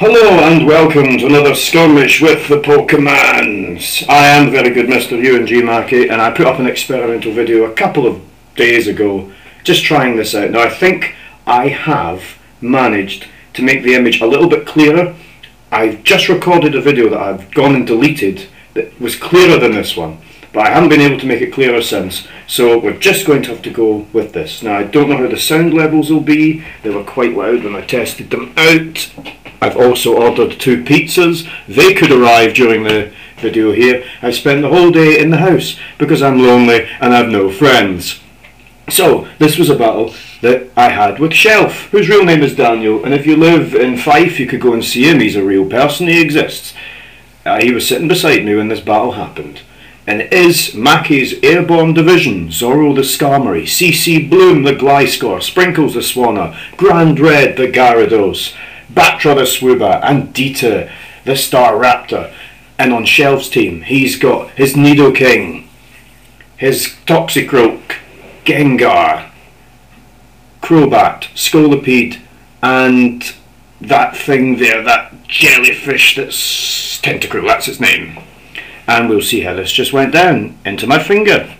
Hello and welcome to another skirmish with the Pokemans. I am very good Mr. UNG Mackie, and I put up an experimental video a couple of days ago just trying this out. Now I think I have managed to make the image a little bit clearer. I've just recorded a video that I've gone and deleted that was clearer than this one, but I haven't been able to make it clearer since, so we're just going to have to go with this. Now I don't know how the sound levels will be. They were quite loud when I tested them out. I've also ordered 2 pizzas. They could arrive during the video here. I've spent the whole day in the house because I'm lonely and I've no friends. So this was a battle that I had with Shelf, whose real name is Daniel, and if you live in Fife you could go and see him. He's a real person, he exists. He was sitting beside me when this battle happened. And it is Mackie's Airborne division: Zorro the Skarmory, CC Bloom the Gliscor, Sprinkles the Swanna, Grand Red the Gyarados, Batra the Swooper, and Dita the Staraptor. And on Shelf's team he's got his Nidoking, his Toxicroak, Gengar, Crobat, Scolipede, and that thing there, that jellyfish that's Tentacruel, that's its name. And we'll see how this just went down into my finger.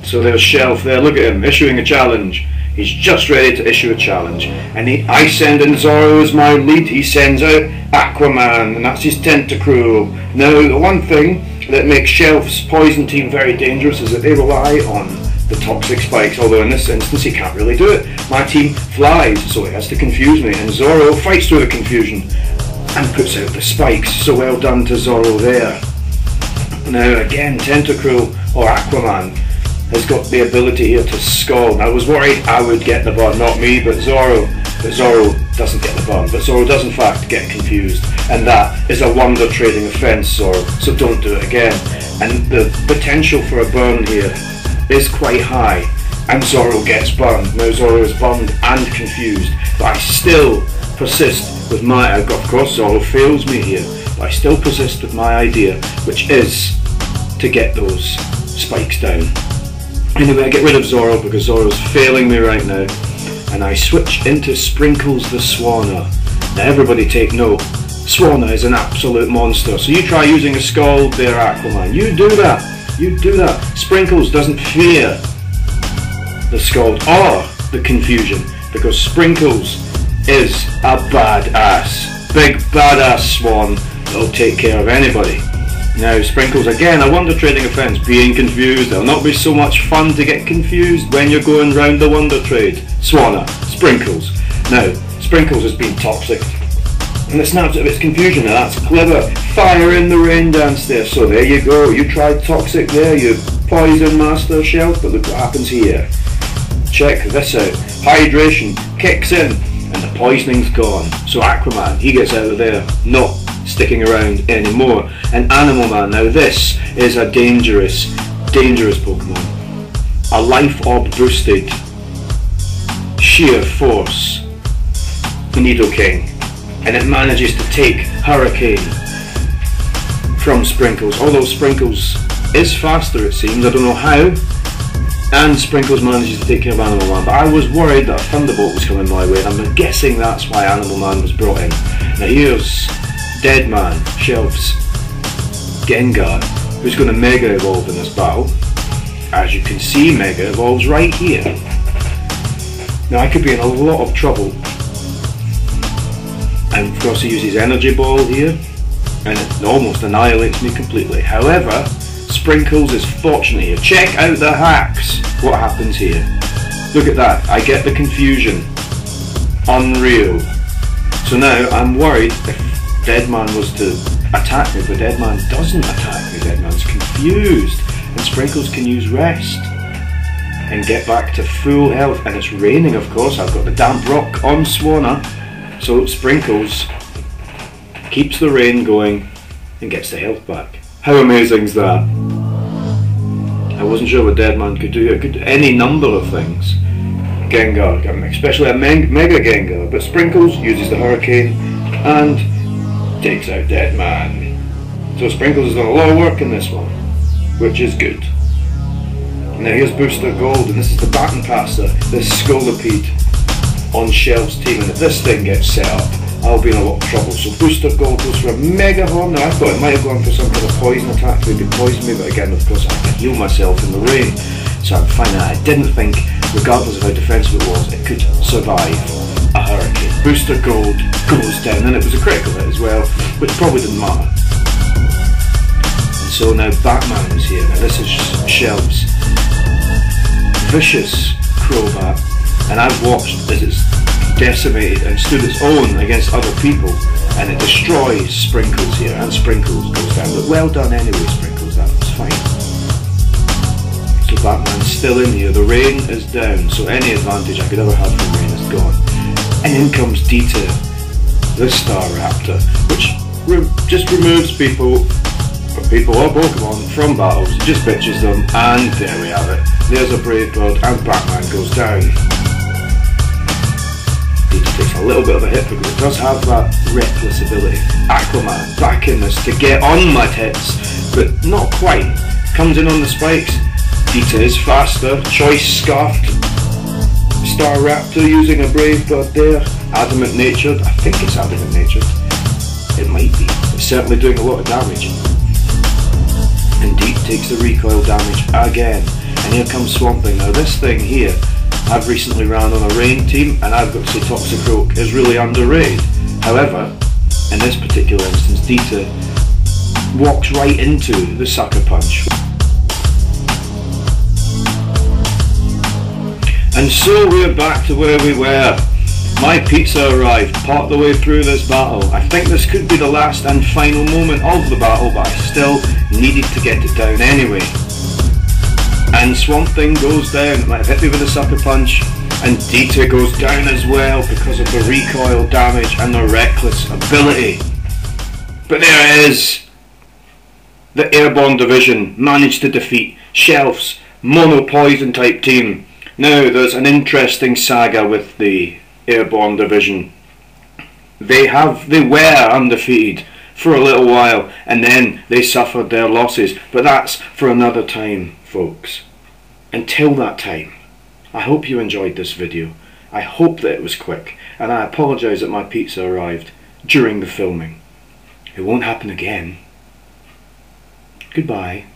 So there's Shelf there, look at him, issuing a challenge. He's just ready to issue a challenge. And I send in Zorro as my lead, he sends out Aquaman, and that's his Tentacruel. Now the one thing that makes Shelf's poison team very dangerous is that they rely on the toxic spikes, although in this instance he can't really do it. My team flies, so he has to confuse me, and Zorro fights through the confusion and puts out the spikes. So well done to Zorro there. Now again, Tentacruel or Aquaman has got the ability here to scald. I was worried I would get the burn, not me, but Zorro doesn't get the burn. But Zorro does in fact get confused, and that is a wonder trading offence, Zorro, so don't do it again. And the potential for a burn here is quite high, and Zorro gets burned. Now Zorro is burned and confused, but I still persist with my, of course Zorro fails me here, but I still persist with my idea, which is to get those spikes down. Anyway, I get rid of Zorro because Zorro's failing me right now, and I switch into Sprinkles the Swanna. Now everybody take note, Swanna is an absolute monster, so you try using a Scald there, Aquaman. You do that. Sprinkles doesn't fear the Scald or the confusion, because Sprinkles is a badass, big badass swan that'll take care of anybody. Now Sprinkles, again, a wonder trading offence, being confused. It'll not be so much fun to get confused when you're going round the wonder trade. Swanna, Sprinkles. Now, Sprinkles has been toxic, and it snaps out of its confusion. Now that's clever. Fire in the rain dance there. So there you go. You tried toxic there, you poison master Shelf, but look what happens here. Check this out. Hydration kicks in, and the poisoning's gone. So Aquaman, he gets out of there, not sticking around anymore. And Animal Man, now this is a dangerous Pokemon. A life orb boosted, sheer force Nidoking, and it manages to take Hurricane from Sprinkles, although Sprinkles is faster it seems, I don't know how, and Sprinkles manages to take care of Animal Man. But I was worried that a Thunderbolt was coming my way, and I'm guessing that's why Animal Man was brought in. Now here's Dead Man, Shelf's Gengar, who's going to Mega Evolve in this battle. As you can see, Mega Evolves right here. Now I could be in a lot of trouble, and of course he uses Energy Ball here, and it almost annihilates me completely. However, Sprinkles is fortunate here. Check out the hacks. What happens here? Look at that. I get the confusion. Unreal. So now I'm worried if Deadman was to attack me, but Deadman doesn't attack me. Deadman's confused, and Sprinkles can use Rest and get back to full health. And it's raining, of course. I've got the Damp Rock on Swanna, so Sprinkles keeps the rain going and gets the health back. How amazing is that? I wasn't sure what Deadman could do. It could do any number of things. Gengar, especially a Mega Gengar, but Sprinkles uses the Hurricane and takes out Deadman. So Sprinkles has done a lot of work in this one, which is good. Now here's Booster Gold, and this is the baton passer, this Scolipede on Shelv's team, and if this thing gets set up, I'll be in a lot of trouble. So Booster Gold goes for a mega horn. Now I thought it might have gone for some kind of poison attack, maybe poison me, but again, of course, I can heal myself in the rain, so I'm fine. I didn't think, regardless of how defensive it was, it could survive a hurricane. Booster Gold goes down, and it was a critical hit as well, which probably didn't matter. And so now Batman is here. Now this is Shelv's vicious crowbat, and I've watched as it's decimated and stood its own against other people, and it destroys Sprinkles here, and Sprinkles goes down. But well done anyway, Sprinkles, that was fine. So Batman's still in here, the rain is down, so any advantage I could ever have from rain is gone. And in comes Dita, the Star Raptor, which just removes people or Pokemon from battles, it just bitches them, and there we have it. There's a Brave Bird, and Batman goes down. Dita takes a little bit of a hit because it does have that reckless ability. Aquaman back in this to get on my tits, but not quite. Comes in on the spikes. Dita is faster. Choice Scarfed Star Raptor using a Brave Bird there. Adamant Natured. I think it's Adamant Natured. It might be. It's certainly doing a lot of damage. And Deep takes the recoil damage again. And here comes Swamp Thing. Now this thing here, I've recently ran on a rain team, and I've got to say Toxicroak is really underrated. However, in this particular instance, Dita walks right into the Sucker Punch. And so we're back to where we were. My pizza arrived part of the way through this battle. I think this could be the last and final moment of the battle, but I still needed to get it down anyway. And Swamp Thing goes down. It might have hit me with a Sucker Punch, and Dita goes down as well because of the recoil damage and the reckless ability. But there it is. The Airborne division managed to defeat Shelv's mono poison type team. Now there's an interesting saga with the Airborne division. They were undefeated for a little while, and then they suffered their losses, but that's for another time, folks. Until that time, I hope you enjoyed this video. I hope that it was quick, and I apologise that my pizza arrived during the filming. It won't happen again. Goodbye.